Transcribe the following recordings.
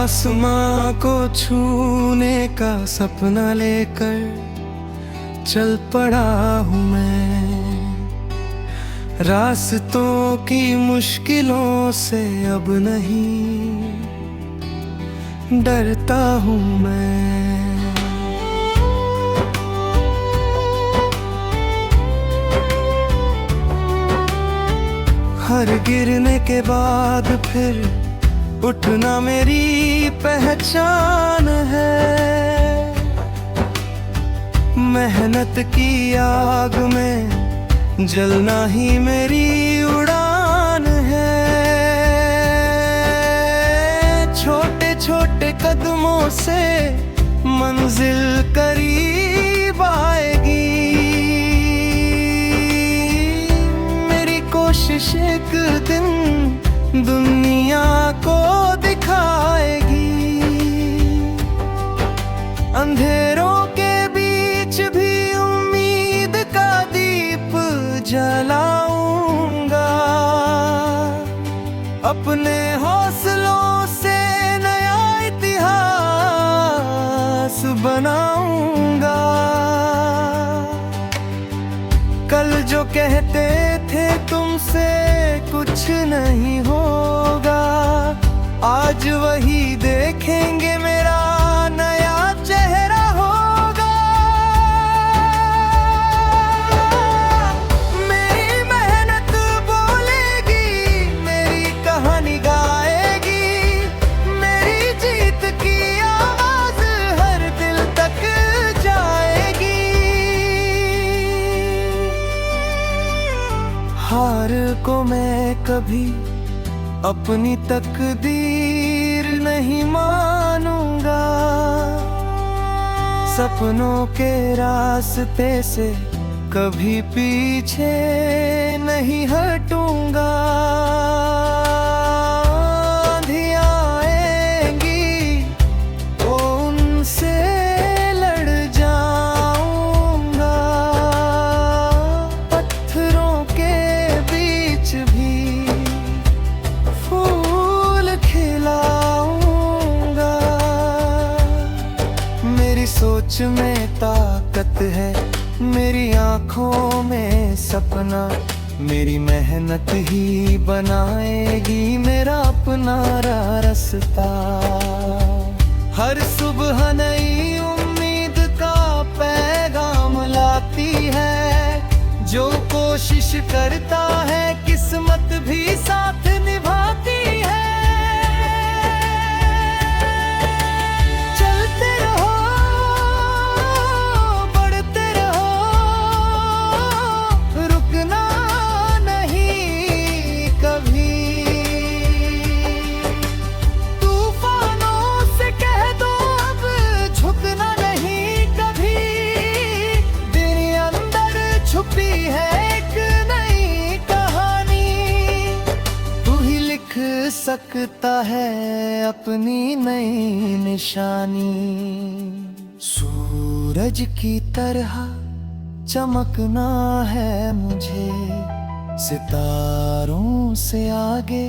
आसमां को छूने का सपना लेकर चल पड़ा हूँ मैं। रास्तों की मुश्किलों से अब नहीं डरता हूँ मैं। हर गिरने के बाद फिर उठना मेरी पहचान है। मेहनत की आग में जलना ही मेरी उड़ान है। छोटे छोटे कदमों से मंजिल करीब आएगी। मेरी कोशिश एक दिन दुनिया को दिखाएगी। अंधेरों के बीच भी उम्मीद का दीप जलाऊंगा। अपने हौसलों से नया इतिहास बनाऊंगा। कल जो कहते थे तुमसे कुछ नहीं होगा, आज वही देखेंगे मेरा नया चेहरा होगा। मेरी मेहनत बोलेगी, मेरी कहानी गाएगी। मेरी जीत की आवाज हर दिल तक जाएगी। हार को मैं कभी अपनी तकदीर नहीं मानूंगा। सपनों के रास्ते से कभी पीछे नहीं हटूंगा। आंधियां आएंगी तो उनसे लड़ जाऊंगा। पत्थरों के बीच भी खिलाऊंगा। मेरी सोच में ताकत है, मेरी आंखों में सपना। मेरी मेहनत ही बनाएगी मेरा अपना रास्ता। हर सुबह नई उम्मीद का पैगाम लाती है। जो कोशिश करता है किस्मत भी साथ निभाती है। सकता है अपनी नई निशानी। सूरज की तरह चमकना है मुझे। सितारों से आगे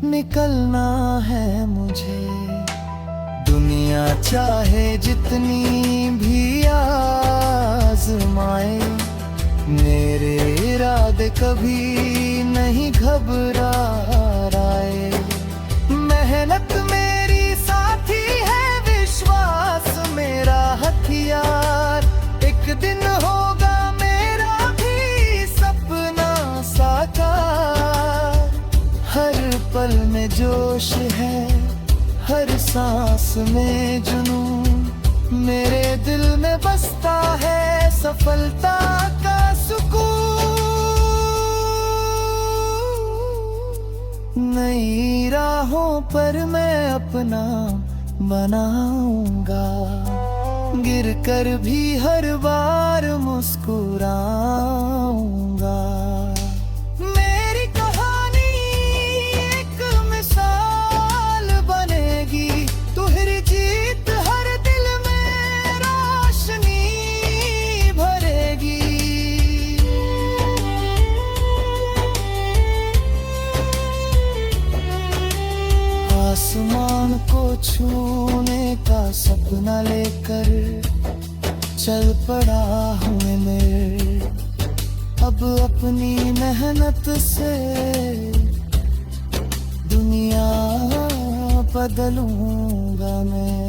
निकलना है मुझे। दुनिया चाहे जितनी भी आज़माए, मेरे इरादे कभी नहीं घबराए। मेहनत मेरी साथी है, विश्वास मेरा हथियार। एक दिन होगा मेरा भी सपना साकार। हर पल में जोश है, हर सांस में जुनून। मेरे दिल में बसता है सफलता का सुकून। नई राहों पर मैं अपना बनाऊंगा। गिर कर भी हर बार मुस्कुराऊंगा। मेरी कहानी एक मिसाल बनेगी। तुम्हारी जीत हर दिल में रोशनी भरेगी। आसमान को छूने का सपना लेकर चल पड़ा हूँ मैं। अब अपनी मेहनत से दुनिया बदलूंगा मैं।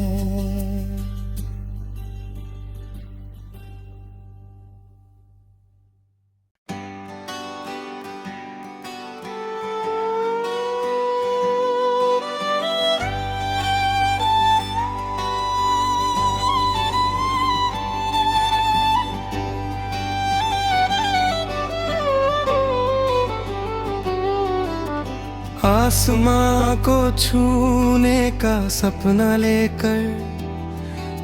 आसमां को छूने का सपना लेकर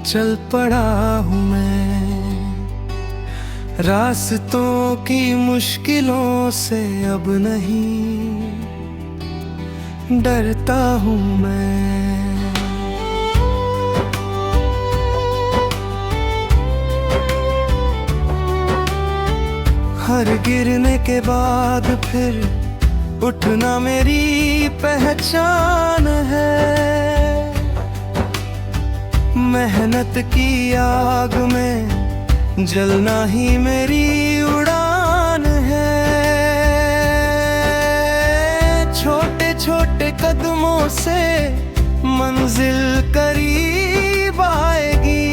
चल पड़ा हूँ मैं। रास्तों की मुश्किलों से अब नहीं डरता हूँ मैं। हर गिरने के बाद फिर उठना मेरी पहचान है। मेहनत की आग में जलना ही मेरी उड़ान है। छोटे छोटे कदमों से मंजिल करीब आएगी।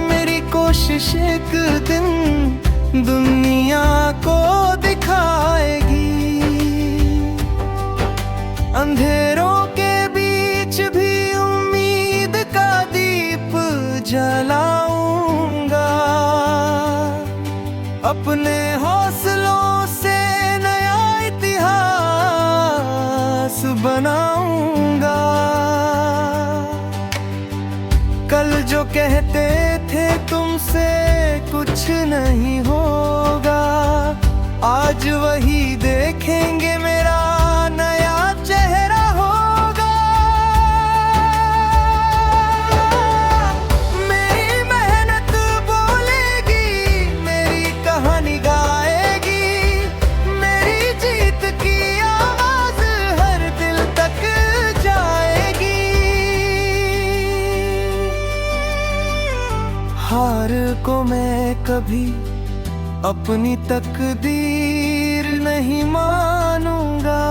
मेरी कोशिश एक दिन दुनिया को दिखाएगी। अंधेरों के बीच भी उम्मीद का दीप जलाऊंगा। अपने हौसलों से नया इतिहास बनाऊंगा। कल जो कहते थे तुमसे कुछ नहीं होगा, आज वही देखेंगे मेरा नया चेहरा होगा। मेरी मेहनत बोलेगी, मेरी कहानी गाएगी। मेरी जीत की आवाज हर दिल तक जाएगी। हार को मैं कभी अपनी तकदीर नहीं मानूंगा।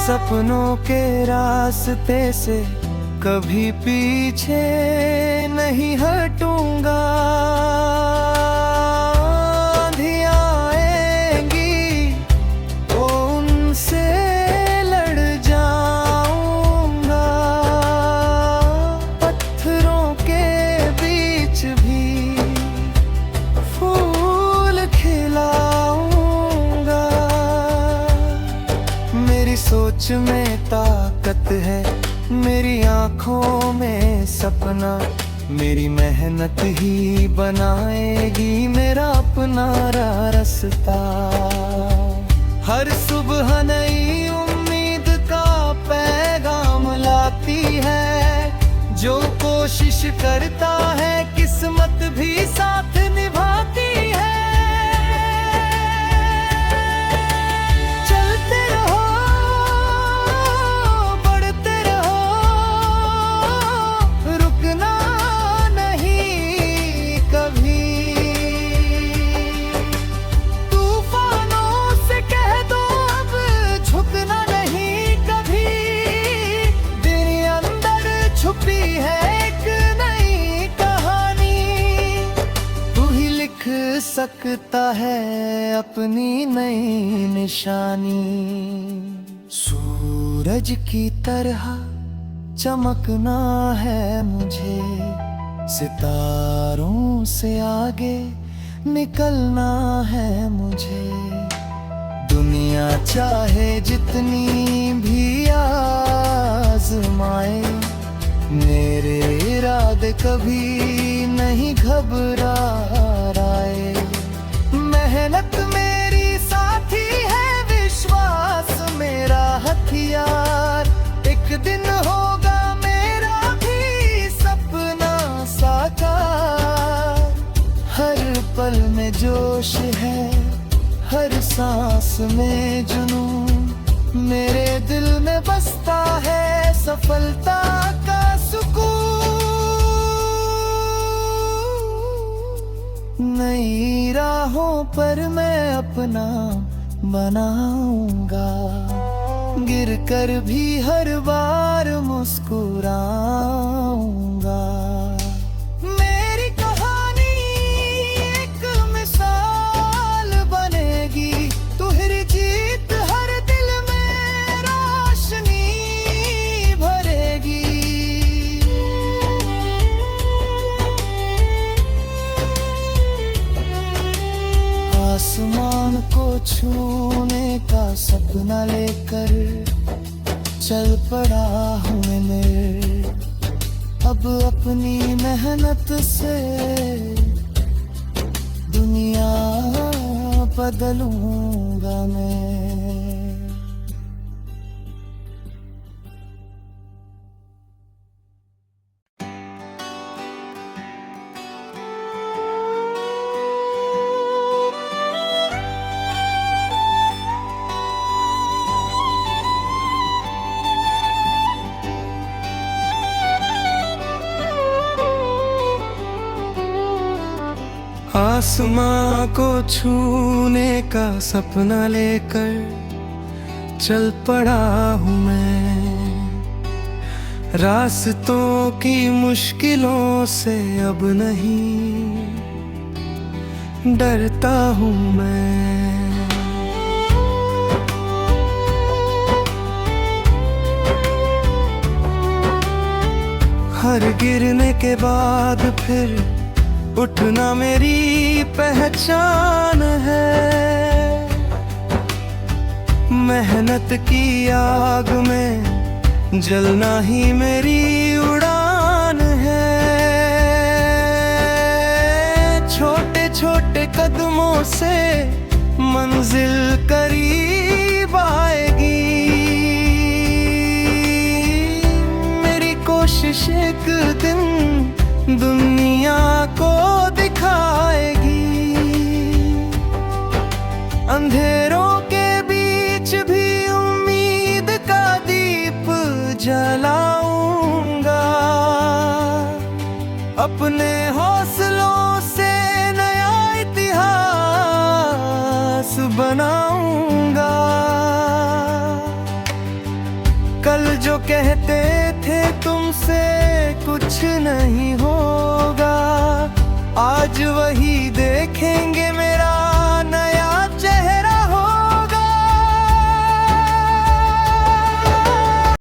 सपनों के रास्ते से कभी पीछे नहीं हटूंगा। आंधियां आएंगी तो उनसे लड़ जाऊंगा। पत्थरों के बीच भी फूल खिलाऊंगा। मेरी सोच में ताकत है, मेरी आंखों में सपना। मेरी मेहनत ही बनाएगी मेरा अपना रास्ता। हर सुबह नई उम्मीद का पैगाम लाती है। जो कोशिश करता है किस्मत भी साथ निभाती है। चलते रहो, बढ़ते रहो, रुकना नहीं कभी। तूफानों से कह दो अब झुकना नहीं कभी। तेरे अंदर छुपी है एक नई कहानी। तू ही लिख सकता है अपनी नई निशानी। सूरज की तरह चमकना है मुझे। सितारों से आगे निकलना है मुझे। दुनिया चाहे जितनी भी आजमाए, मेरे इरादे कभी नहीं घबराए। मेहनत मेरी साथी है, विश्वास मेरा हथियार। एक दिन होगा मेरा भी सपना साकार। हर पल में जोश है, हर सांस में जुनून। मेरे दिल में बसता है सफलता का सुकून। नई राहों पर मैं अपना बनाऊंगा, गिर कर भी हर बार मुस्कुराऊंगा। मेरी कहानी एक मिसाल बनेगी, तुम्हारी जीत हर दिल में रोशनी भरेगी। आसमान को छूने का सपना लेकर चल पड़ा हूँ मैं, अब अपनी मेहनत से दुनिया बदलूंगा मैं। आसमां को छूने का सपना लेकर चल पड़ा हूँ मैं, रास्तों की मुश्किलों से अब नहीं डरता हूँ मैं। हर गिरने के बाद फिर उठना मेरी पहचान है, मेहनत की आग में जलना ही मेरी उड़ान है। छोटे छोटे कदमों से मंजिल करीब आएगी, मेरी कोशिश एक दिन दुनिया को दिखाएगी। अंधेरों के बीच भी उम्मीद का दीप जलाऊंगा, अपने हौसलों से नया इतिहास बनाऊंगा। कल जो कहते थे तुमसे कुछ नहीं होगा, आज वही देखेंगे